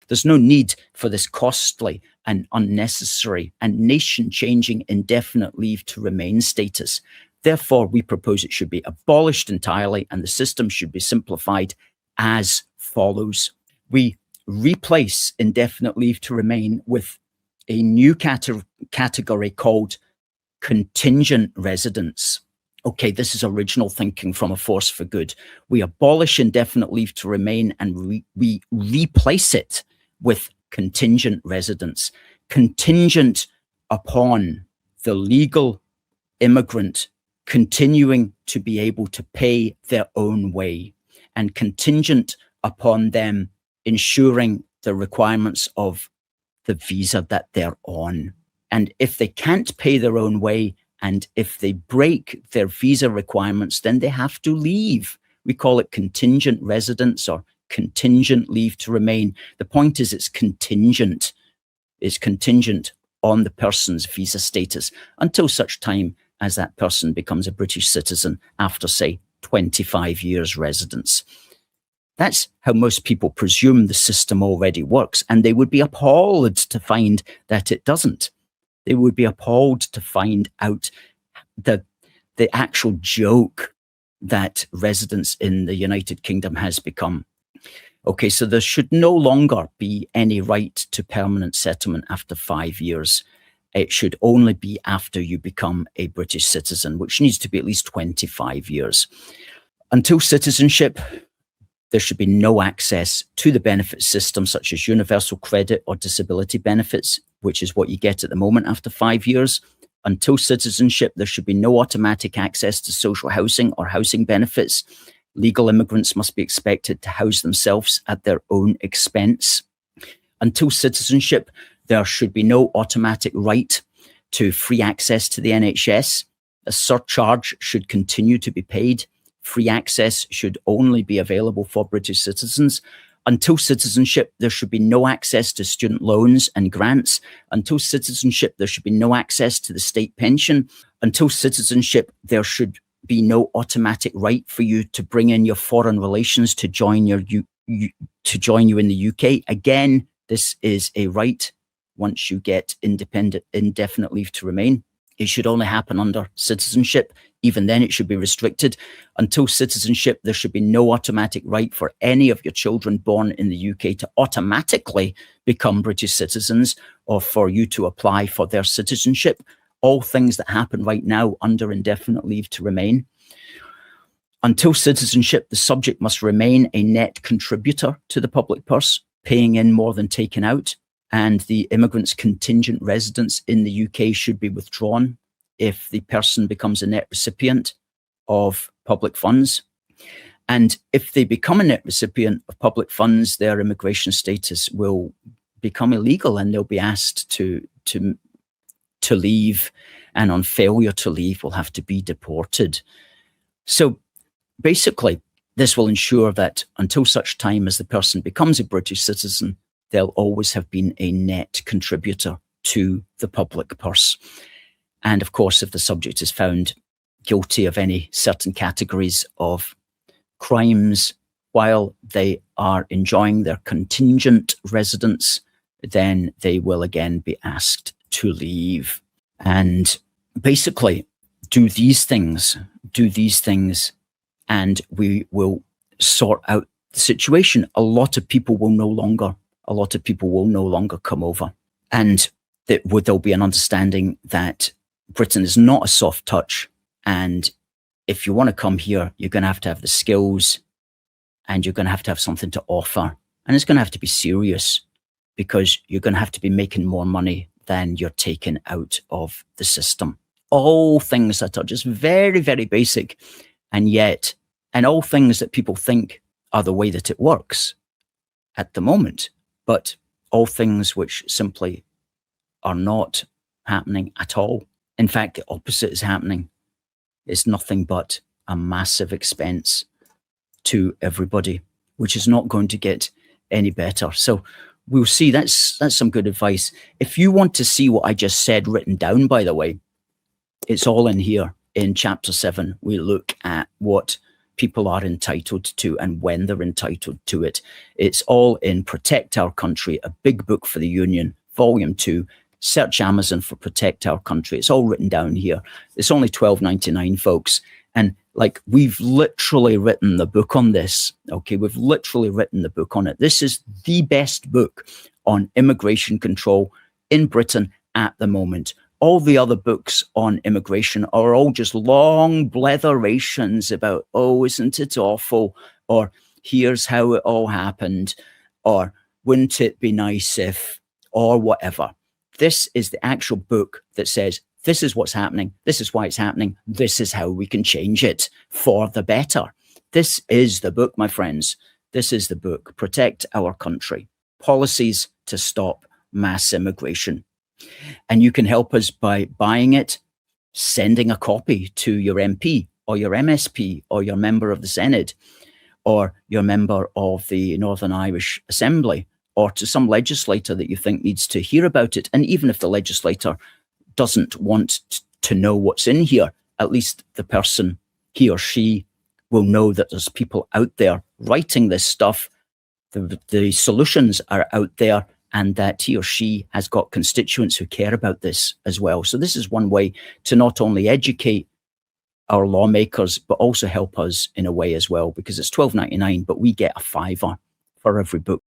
There's no need for this costly and unnecessary and nation-changing indefinite leave to remain status. Therefore, we propose it should be abolished entirely and the system should be simplified as follows. We replace indefinite leave to remain with a new category called contingent residence. Okay, this is original thinking from a force for good. We abolish indefinite leave to remain and we replace it with contingent residence, contingent upon the legal immigrant continuing to be able to pay their own way, and contingent upon them ensuring the requirements of the visa that they're on. And if they can't pay their own way, and if they break their visa requirements, then they have to leave. We call it contingent residence or contingent leave to remain. The point is it's contingent. It's contingent on the person's visa status until such time as that person becomes a British citizen after, say, 25 years residence. That's how most people presume the system already works, and they would be appalled to find that it doesn't. They would be appalled to find out the actual joke that residence in the United Kingdom has become. Okay, so there should no longer be any right to permanent settlement after 5 years. It should only be after you become a British citizen, which needs to be at least 25 years. Until citizenship, there should be no access to the benefit system such as universal credit or disability benefits, which is what you get at the moment after 5 years. Until citizenship, there should be no automatic access to social housing or housing benefits. Legal immigrants must be expected to house themselves at their own expense. Until citizenship, there should be no automatic right to free access to the NHS. A surcharge should continue to be paid. Free access should only be available for British citizens. Until citizenship, there should be no access to student loans and grants. Until citizenship, there should be no access to the state pension. Until citizenship, there should be no automatic right for you to bring in your foreign relations to join you in the UK. Again, this is a right once you get indefinite leave to remain. It should only happen under citizenship. Even then, it should be restricted. Until citizenship, there should be no automatic right for any of your children born in the UK to automatically become British citizens or for you to apply for their citizenship. All things that happen right now under indefinite leave to remain. Until citizenship, the subject must remain a net contributor to the public purse, paying in more than taken out. And the immigrant's contingent residence in the UK should be withdrawn if the person becomes a net recipient of public funds. And if they become a net recipient of public funds, their immigration status will become illegal and they'll be asked to leave, and on failure to leave will have to be deported. So basically, this will ensure that until such time as the person becomes a British citizen, they'll always have been a net contributor to the public purse. And of course, if the subject is found guilty of any certain categories of crimes while they are enjoying their contingent residence, then they will again be asked to leave. And basically, do these things, and we will sort out the situation. A lot of people will no longer come over. And there'll be an understanding that Britain is not a soft touch. And if you want to come here, you're going to have the skills and you're going to have something to offer. And it's going to have to be serious because you're going to have to be making more money than you're taking out of the system. All things that are just very, very basic, and all things that people think are the way that it works at the moment, but all things which simply are not happening at all. In fact, the opposite is happening. It's nothing but a massive expense to everybody, which is not going to get any better. So we'll see. That's some good advice. If you want to see what I just said written down, by the way, it's all in here in chapter 7. We look at what people are entitled to and when they're entitled to it. It's all in Protect Our Country, a big book for the Union, Volume 2. Search Amazon for Protect Our Country. It's all written down here. It's only $12.99, folks. And like, we've literally written the book on this. Okay, we've literally written the book on it. This is the best book on immigration control in Britain at the moment. All the other books on immigration are all just long bletherations about, oh, isn't it awful? Or here's how it all happened. Or wouldn't it be nice if, or whatever. This is the actual book that says, this is what's happening. This is why it's happening. This is how we can change it for the better. This is the book, my friends. This is the book. Protect Our Country. Policies to Stop Mass Immigration. And you can help us by buying it, sending a copy to your MP or your MSP or your member of the Senate or your member of the Northern Irish Assembly, or to some legislator that you think needs to hear about it. And even if the legislator doesn't want to know what's in here, at least the person, he or she, will know that there's people out there writing this stuff. The solutions are out there, and that he or she has got constituents who care about this as well. So this is one way to not only educate our lawmakers, but also help us in a way as well, because it's $12.99, but we get a £5 for every book